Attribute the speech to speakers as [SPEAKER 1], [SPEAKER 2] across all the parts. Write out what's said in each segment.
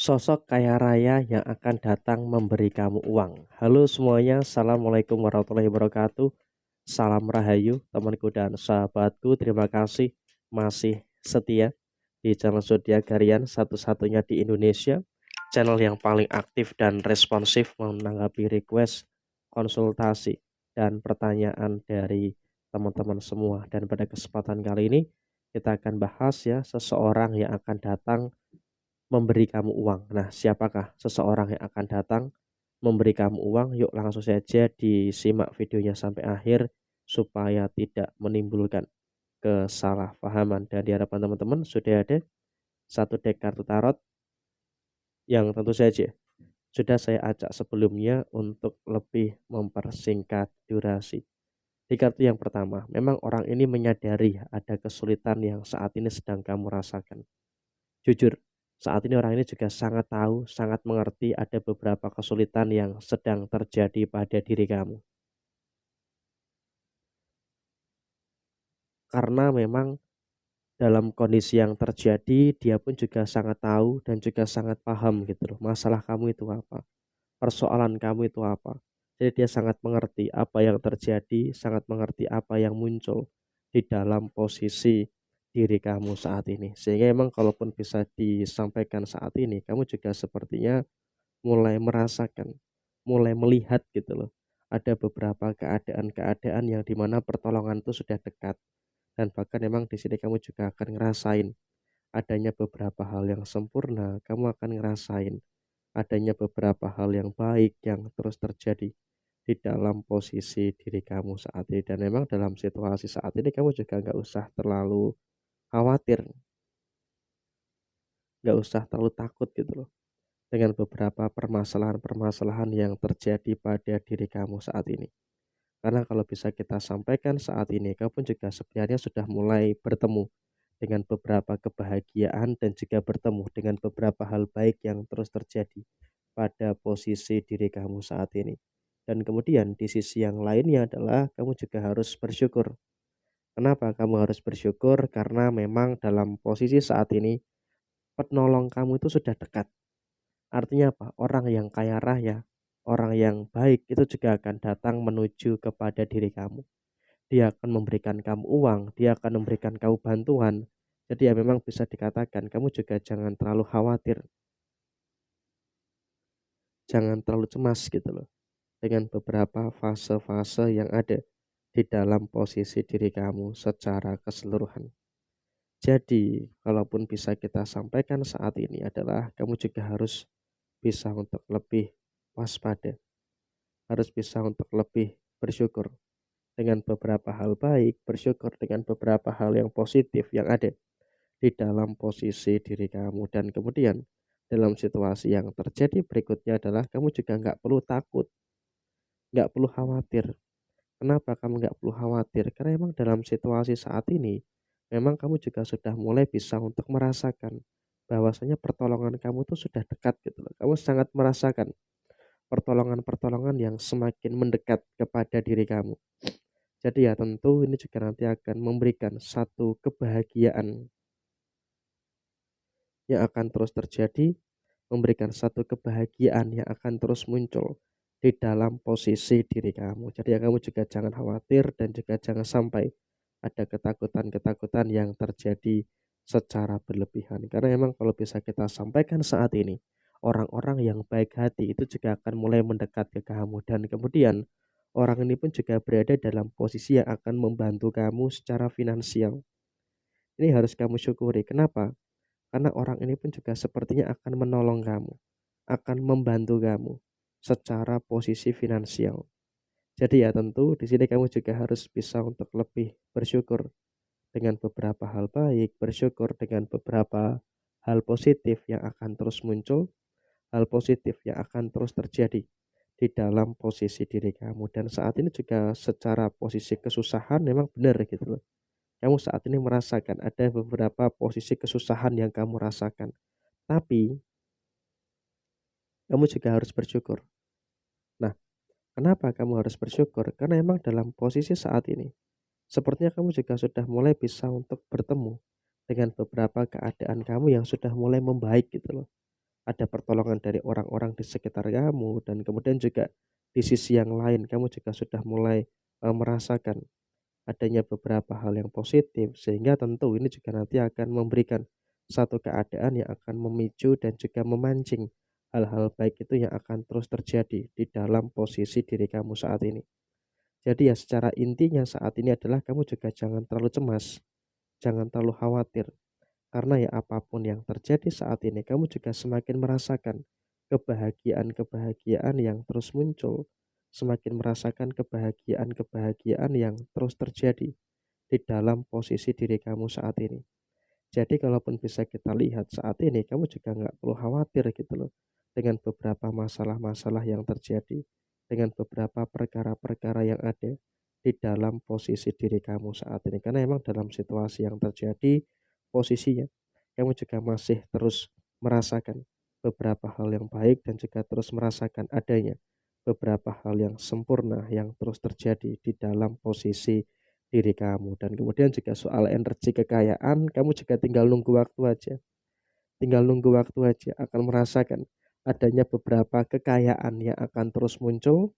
[SPEAKER 1] Sosok kaya raya yang akan datang memberi kamu uang. Halo semuanya, assalamualaikum warahmatullahi wabarakatuh. Salam rahayu, temanku dan sahabatku. Terima kasih masih setia di channel Zodiak Harian satu-satunya di Indonesia. Channel yang paling aktif dan responsif menanggapi request, konsultasi, dan pertanyaan dari teman-teman semua. Dan pada kesempatan kali ini kita akan bahas ya seseorang yang akan datang memberi kamu uang. Nah, siapakah seseorang yang akan datang memberi kamu uang? Yuk langsung saja disimak videonya sampai akhir supaya tidak menimbulkan kesalahpahaman. Dan di hadapan teman-teman sudah ada satu deck kartu tarot yang tentu saja sudah saya acak sebelumnya untuk lebih mempersingkat durasi. Di kartu yang pertama, memang orang ini menyadari ada kesulitan yang saat ini sedang kamu rasakan. Jujur, saat ini orang ini juga sangat tahu, sangat mengerti ada beberapa kesulitan yang sedang terjadi pada diri kamu. Karena memang dalam kondisi yang terjadi, dia pun juga sangat tahu dan juga sangat paham gitu loh. Masalah kamu itu apa? Persoalan kamu itu apa? Jadi dia sangat mengerti apa yang terjadi, sangat mengerti apa yang muncul di dalam posisi diri kamu saat ini. Sehingga emang kalaupun bisa disampaikan saat ini, kamu juga sepertinya mulai merasakan, mulai melihat gitu loh. Ada beberapa keadaan-keadaan yang dimana pertolongan itu sudah dekat. Dan bahkan memang di sini kamu juga akan ngerasain adanya beberapa hal yang sempurna, kamu akan ngerasain adanya beberapa hal yang baik yang terus terjadi di dalam posisi diri kamu saat ini. Dan memang dalam situasi saat ini kamu juga nggak usah terlalu khawatir, nggak usah terlalu takut gitu loh dengan beberapa permasalahan-permasalahan yang terjadi pada diri kamu saat ini. Karena kalau bisa kita sampaikan saat ini, kamu pun juga sebenarnya sudah mulai bertemu dengan beberapa kebahagiaan dan juga bertemu dengan beberapa hal baik yang terus terjadi pada posisi diri kamu saat ini. Dan kemudian di sisi yang lainnya adalah kamu juga harus bersyukur. Kenapa kamu harus bersyukur? Karena memang dalam posisi saat ini penolong kamu itu sudah dekat. Artinya apa? Orang yang kaya raya, orang yang baik itu juga akan datang menuju kepada diri kamu. Dia akan memberikan kamu uang, dia akan memberikan kamu bantuan. Jadi ya memang bisa dikatakan kamu juga jangan terlalu khawatir, jangan terlalu cemas gitu loh dengan beberapa fase-fase yang ada di dalam posisi diri kamu secara keseluruhan. Jadi, kalaupun bisa kita sampaikan saat ini adalah kamu juga harus bisa untuk lebih waspada, harus bisa untuk lebih bersyukur dengan beberapa hal baik, bersyukur dengan beberapa hal yang positif yang ada di dalam posisi diri kamu. Dan kemudian dalam situasi yang terjadi berikutnya adalah kamu juga nggak perlu takut, nggak perlu khawatir. Kenapa kamu nggak perlu khawatir? Karena memang dalam situasi saat ini, memang kamu juga sudah mulai bisa untuk merasakan bahwasanya pertolongan kamu tuh sudah dekat gitu loh. Kamu sangat merasakan pertolongan-pertolongan yang semakin mendekat kepada diri kamu. Jadi ya tentu ini juga nanti akan memberikan satu kebahagiaan yang akan terus terjadi, memberikan satu kebahagiaan yang akan terus muncul di dalam posisi diri kamu. Jadi ya kamu juga jangan khawatir dan juga jangan sampai ada ketakutan-ketakutan yang terjadi secara berlebihan. Karena memang kalau bisa kita sampaikan saat ini, orang-orang yang baik hati itu juga akan mulai mendekat ke kamu dan kemudian orang ini pun juga berada dalam posisi yang akan membantu kamu secara finansial. Ini harus kamu syukuri. Kenapa? Karena orang ini pun juga sepertinya akan menolong kamu, akan membantu kamu secara posisi finansial. Jadi ya tentu di sini kamu juga harus bisa untuk lebih bersyukur dengan beberapa hal baik, bersyukur dengan beberapa hal positif yang akan terus muncul, hal positif yang akan terus terjadi di dalam posisi diri kamu. Dan saat ini juga secara posisi kesusahan memang benar gitu loh. Kamu saat ini merasakan ada beberapa posisi kesusahan yang kamu rasakan. Tapi kamu juga harus bersyukur. Nah, kenapa kamu harus bersyukur? Karena memang dalam posisi saat ini, sepertinya kamu juga sudah mulai bisa untuk bertemu dengan beberapa keadaan kamu yang sudah mulai membaik gitu loh. ada pertolongan dari orang-orang di sekitar kamu, dan kemudian juga di sisi yang lain kamu juga sudah mulai, merasakan adanya beberapa hal yang positif, sehingga tentu ini juga nanti akan memberikan satu keadaan yang akan memicu dan juga memancing hal-hal baik itu yang akan terus terjadi di dalam posisi diri kamu saat ini. Jadi ya secara intinya saat ini adalah kamu juga jangan terlalu cemas, jangan terlalu khawatir. Karena ya apapun yang terjadi saat ini, kamu juga semakin merasakan kebahagiaan-kebahagiaan yang terus muncul, semakin merasakan kebahagiaan-kebahagiaan yang terus terjadi di dalam posisi diri kamu saat ini. Jadi kalaupun bisa kita lihat saat ini, kamu juga nggak perlu khawatir gitu loh dengan beberapa masalah-masalah yang terjadi, dengan beberapa perkara-perkara yang ada di dalam posisi diri kamu saat ini. Karena emang dalam situasi yang terjadi, posisinya kamu juga masih terus merasakan beberapa hal yang baik dan juga terus merasakan adanya beberapa hal yang sempurna yang terus terjadi di dalam posisi diri kamu. Dan kemudian juga soal energi kekayaan, kamu juga tinggal nunggu waktu aja. Tinggal nunggu waktu aja akan merasakan adanya beberapa kekayaan yang akan terus muncul,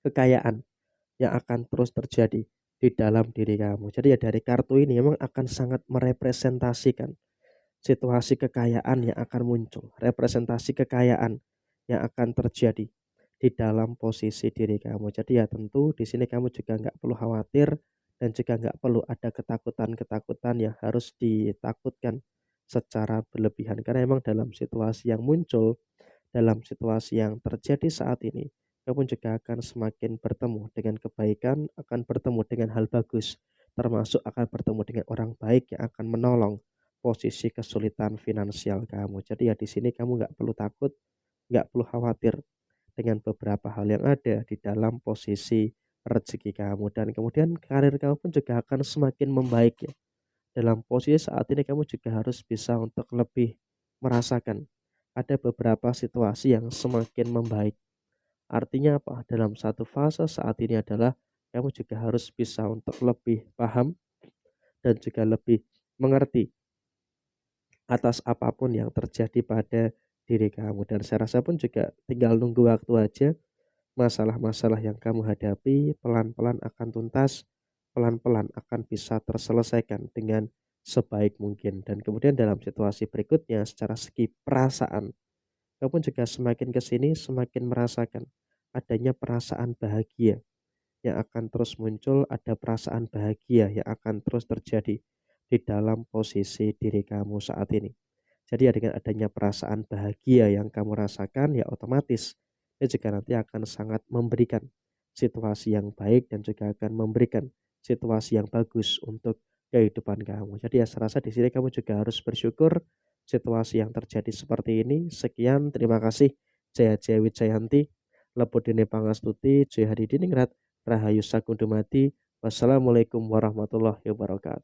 [SPEAKER 1] kekayaan yang akan terus terjadi di dalam diri kamu. Jadi ya dari kartu ini memang akan sangat merepresentasikan situasi kekayaan yang akan muncul, representasi kekayaan yang akan terjadi di dalam posisi diri kamu. Jadi ya tentu di sini kamu juga nggak perlu khawatir dan juga nggak perlu ada ketakutan-ketakutan yang harus ditakutkan secara berlebihan. Karena emang dalam situasi yang muncul, dalam situasi yang terjadi saat ini, kamu juga akan semakin bertemu dengan kebaikan, akan bertemu dengan hal bagus, termasuk akan bertemu dengan orang baik yang akan menolong posisi kesulitan finansial kamu. Jadi ya di sini kamu nggak perlu takut, nggak perlu khawatir dengan beberapa hal yang ada di dalam posisi rezeki kamu. Dan kemudian karir kamu pun juga akan semakin membaik ya. Dalam posisi saat ini kamu juga harus bisa untuk lebih merasakan ada beberapa situasi yang semakin membaik. Artinya apa? Dalam satu fase saat ini adalah kamu juga harus bisa untuk lebih paham dan juga lebih mengerti atas apapun yang terjadi pada diri kamu. Dan saya rasa pun juga tinggal nunggu waktu aja, masalah-masalah yang kamu hadapi pelan-pelan akan tuntas, pelan-pelan akan bisa terselesaikan dengan sebaik mungkin. Dan kemudian dalam situasi berikutnya secara segi perasaan, kamu juga semakin ke sini semakin merasakan adanya perasaan bahagia yang akan terus muncul, ada perasaan bahagia yang akan terus terjadi di dalam posisi diri kamu saat ini. Jadi ya dengan adanya perasaan bahagia yang kamu rasakan ya otomatis dia juga nanti akan sangat memberikan situasi yang baik dan juga akan memberikan situasi yang bagus untuk kehidupan kamu. Jadi ya saya rasa di sini kamu juga harus bersyukur situasi yang terjadi seperti ini. Sekian, terima kasih. Jaya Jaya Wijayanti, Lepudene Pangastuti, Jaya Hadidiningrat, Rahayu Sagung Dumadi. Wassalamualaikum warahmatullahi wabarakatuh.